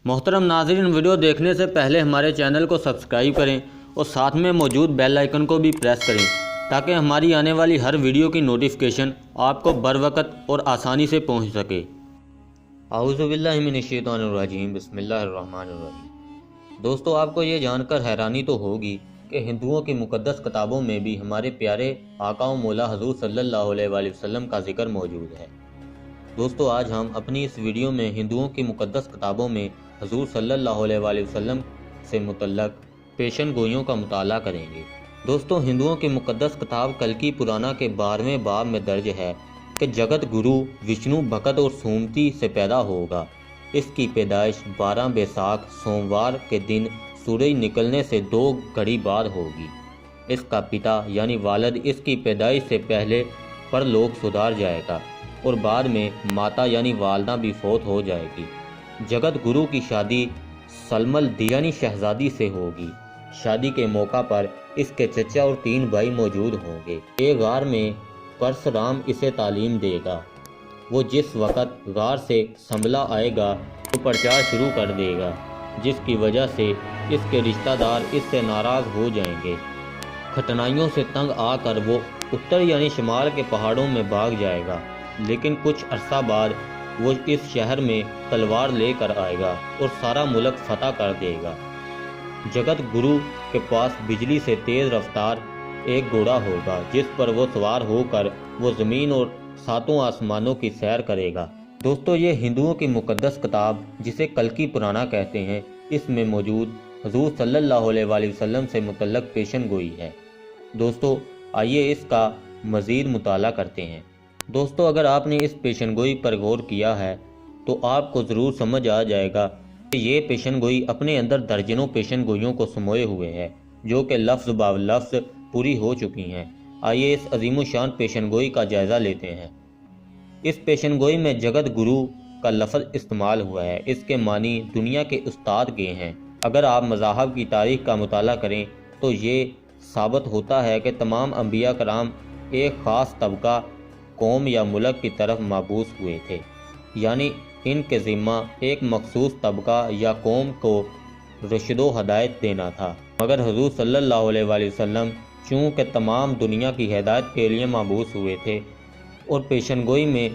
محترم ناظرین، ویڈیو دیکھنے سے پہلے ہمارے چینل کو سبسکرائب کریں اور ساتھ میں موجود بیل آئیکن کو بھی پریس کریں تاکہ ہماری آنے والی ہر ویڈیو کی نوٹیفیکیشن آپ کو بروقت اور آسانی سے پہنچ سکے۔ اعوذ باللہ من الشیطان الرجیم، بسم اللہ الرحمن الرحیم۔ دوستو، آپ کو یہ جان کر حیرانی تو ہوگی کہ ہندوؤں کی مقدس کتابوں میں بھی ہمارے پیارے آقا و مولا حضور صلی اللہ علیہ وآلہ وسلم کا ذکر موجود ہے۔ دوستو، آج ہم اپنی اس ویڈیو میں ہندوؤں کی مقدس کتابوں میں حضور صلی اللہ علیہ وآلہ وسلم سے متعلق پیشن گوئیوں کا مطالعہ کریں گے۔ دوستو، ہندوؤں کی مقدس کتاب کلکی پرانا کے 12ویں باب میں درج ہے کہ جگت گرو وشنو بھگت اور سومتی سے پیدا ہوگا۔ اس کی پیدائش 12 بیساکھ سوموار کے دن سورج نکلنے سے 2 گھڑی بعد ہوگی۔ اس کا پتا یعنی والد اس کی پیدائش سے پہلے پرلوک سدھار جائے گا اور بعد میں ماتا یعنی والدہ بھی فوت ہو جائے گی۔ جگت گرو کی شادی سلمل دی یعنی شہزادی سے ہوگی۔ شادی کے موقع پر اس کے چچا اور 3 بھائی موجود ہوں گے۔ ایک غار میں پرشرام اسے تعلیم دے گا۔ وہ جس وقت غار سے سنبھلا آئے گا تو پرچار شروع کر دے گا، جس کی وجہ سے اس کے رشتہ دار اس سے ناراض ہو جائیں گے۔ کھٹنائیوں سے تنگ آ کر وہ اتر یعنی شمال کے پہاڑوں میں بھاگ جائے گا، لیکن کچھ عرصہ بعد وہ اس شہر میں تلوار لے کر آئے گا اور سارا ملک فتح کر دے گا۔ جگت گرو کے پاس بجلی سے تیز رفتار ایک گھوڑا ہوگا، جس پر وہ سوار ہو کر وہ زمین اور 7 آسمانوں کی سیر کرے گا۔ دوستو، یہ ہندوؤں کی مقدس کتاب جسے کلکی پرانا کہتے ہیں، اس میں موجود حضور صلی اللہ علیہ وآلہ وسلم سے متعلق پیشن گوئی ہے۔ دوستو، آئیے اس کا مزید مطالعہ کرتے ہیں۔ دوستو، اگر آپ نے اس پیشن گوئی پر غور کیا ہے تو آپ کو ضرور سمجھ آ جائے گا کہ یہ پیشن گوئی اپنے اندر درجنوں پیشن گوئیوں کو سموئے ہوئے ہے، جو کہ لفظ با لفظ پوری ہو چکی ہیں۔ آئیے اس عظیم الشان پیشن گوئی کا جائزہ لیتے ہیں۔ اس پیشن گوئی میں جگت گرو کا لفظ استعمال ہوا ہے۔ اس کے معنی دنیا کے استاد کے ہیں۔ اگر آپ مذاہب کی تاریخ کا مطالعہ کریں تو یہ ثابت ہوتا ہے کہ تمام انبیاء کرام ایک خاص طبقہ، قوم یا ملک کی طرف مبعوث ہوئے تھے، یعنی ان کے ذمہ ایک مخصوص طبقہ یا قوم کو رشد و ہدایت دینا تھا، مگر حضور صلی اللہ علیہ وآلہ وسلم چونکہ تمام دنیا کی ہدایت کے لیے مبعوث ہوئے تھے، اور پیشن گوئی میں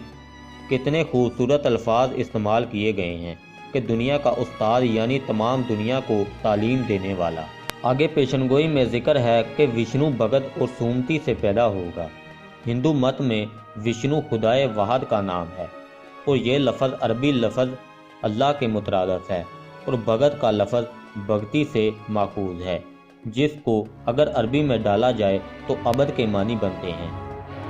کتنے خوبصورت الفاظ استعمال کیے گئے ہیں کہ دنیا کا استاد یعنی تمام دنیا کو تعلیم دینے والا۔ آگے پیشن گوئی میں ذکر ہے کہ وشنو بھگت اور سومتی سے پیدا ہوگا۔ ہندو مت میں وشنو خدائے واحد کا نام ہے اور یہ لفظ عربی لفظ اللہ کے مترادف ہے، اور بھگت کا لفظ بھگتی سے ماخوذ ہے، جس کو اگر عربی میں ڈالا جائے تو عبد کے معنی بنتے ہیں۔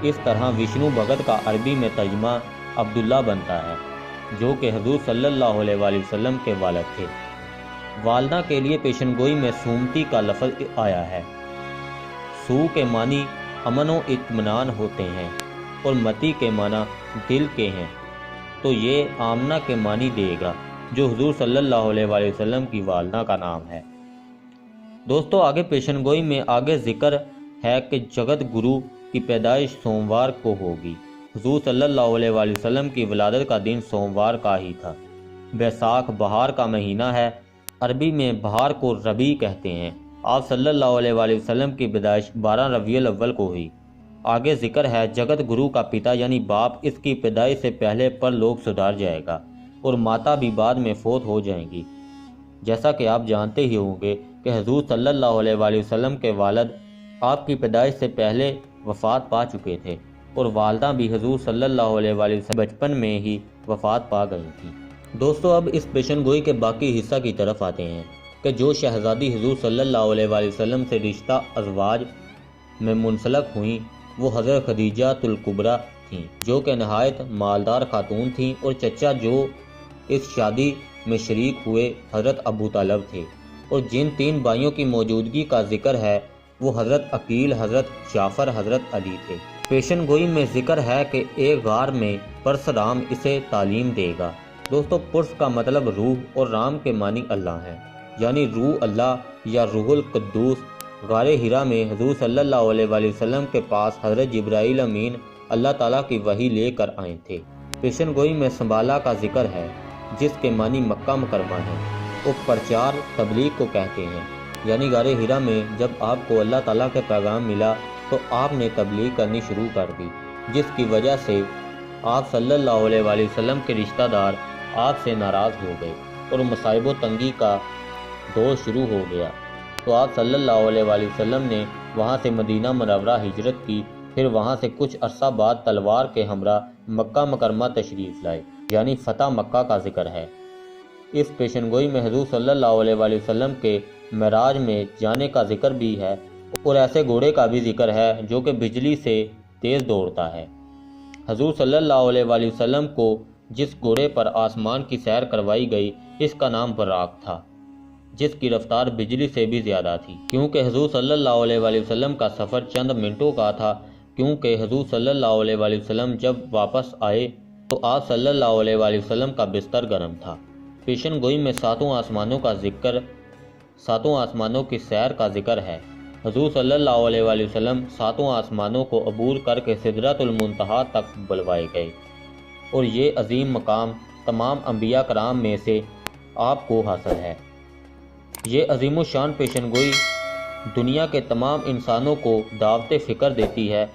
اس طرح وشنو بھگت کا عربی میں ترجمہ عبداللہ بنتا ہے، جو کہ حضور صلی اللہ علیہ وآلہ وسلم کے والد تھے۔ والدہ کے لیے پیشن گوئی میں سومتی کا لفظ آیا ہے۔ سو کے معنی امن و اطمینان ہوتے ہیں اور متی کے معنی دل کے ہیں، تو یہ آمنہ کے معنی دے گا، جو حضور صلی اللہ علیہ وآلہ وسلم کی والدہ کا نام ہے۔ دوستو، آگے پیشن گوئی میں آگے ذکر ہے کہ جگت گرو کی پیدائش سوموار کو ہوگی۔ حضور صلی اللہ علیہ وآلہ وسلم کی ولادت کا دن سوموار کا ہی تھا۔ بیساکھ بہار کا مہینہ ہے۔ عربی میں بہار کو ربیع کہتے ہیں۔ آپ صلی اللہ علیہ وآلہ وسلم کی پیدائش 12 ربیع الاول کو ہوئی۔ آگے ذکر ہے جگت گرو کا پتا یعنی باپ اس کی پیدائش سے پہلے پرلوک سدھار جائے گا اور ماتا بھی بعد میں فوت ہو جائیں گی۔ جیسا کہ آپ جانتے ہی ہوں گے کہ حضور صلی اللہ علیہ وآلہ وسلم کے والد آپ کی پیدائش سے پہلے وفات پا چکے تھے، اور والدہ بھی حضور صلی اللہ علیہ وآلہ وسلم بچپن میں ہی وفات پا گئی تھی۔ دوستو، اب اس پیشن گوئی کے باقی حصہ کی طرف آتے ہیں کہ جو شہزادی حضور صلی اللہ علیہ وآلہ وسلم سے رشتہ ازواج میں منسلک ہوئیں وہ حضرت خدیجہ الکبریٰ تھیں، جو کہ نہایت مالدار خاتون تھیں، اور چچا جو اس شادی میں شریک ہوئے حضرت ابو طالب تھے، اور جن 3 بھائیوں کی موجودگی کا ذکر ہے وہ حضرت عقیل، حضرت جعفر، حضرت علی تھے۔ پیشن گوئی میں ذکر ہے کہ ایک غار میں پرشرام اسے تعلیم دے گا۔ دوستو، پرس کا مطلب روح اور رام کے معنی اللہ ہیں، یعنی روح اللہ یا روح القدوس۔ غار ہرا میں حضور صلی اللہ علیہ وآلہ وسلم کے پاس حضرت جبرائیل امین اللہ تعالیٰ کی وحی لے کر آئے تھے۔ پیشن گوئی میں سنبھالا کا ذکر ہے۔ جس کے معنی مکہ مکرمہ ہے، وہ پرچار تبلیغ کو کہتے ہیں۔ یعنی غار حرا میں جب آپ کو اللہ تعالیٰ کے پیغام ملا تو آپ نے تبلیغ کرنی شروع کر دی، جس کی وجہ سے آپ صلی اللہ علیہ وآلہ وسلم کے رشتہ دار آپ سے ناراض ہو گئے اور مصائب و تنگی کا دور شروع ہو گیا۔ تو آپ صلی اللہ علیہ وآلہ وسلم نے وہاں سے مدینہ منورہ ہجرت کی، پھر وہاں سے کچھ عرصہ بعد تلوار کے ہمراہ مکہ مکرمہ تشریف لائے، یعنی فتح مکہ کا ذکر ہے۔ اس پیشن گوئی میں حضور صلی اللہ علیہ وآلہ وسلم کے معراج میں جانے کا ذکر بھی ہے، اور ایسے گھوڑے کا بھی ذکر ہے جو کہ بجلی سے تیز دوڑتا ہے۔ حضور صلی اللہ علیہ وآلہ وسلم کو جس گھوڑے پر آسمان کی سیر کروائی گئی اس کا نام براق تھا، جس کی رفتار بجلی سے بھی زیادہ تھی، کیونکہ حضور صلی اللہ علیہ وآلہ وسلم کا سفر چند منٹوں کا تھا، کیونکہ حضور صلی اللہ علیہ وآلہ وسلم جب واپس آئے تو آپ صلی اللہ علیہ وآلہ وسلم کا بستر گرم تھا۔ پیشن گوئی میں ساتوں آسمانوں کی سیر کا ذکر ہے۔ حضور صلی اللہ علیہ وآلہ وسلم ساتوں آسمانوں کو عبور کر کے سدرۃ المنتہا تک بلوائے گئے، اور یہ عظیم مقام تمام انبیاء کرام میں سے آپ کو حاصل ہے۔ یہ عظیم الشان پیشن گوئی دنیا کے تمام انسانوں کو دعوت فکر دیتی ہے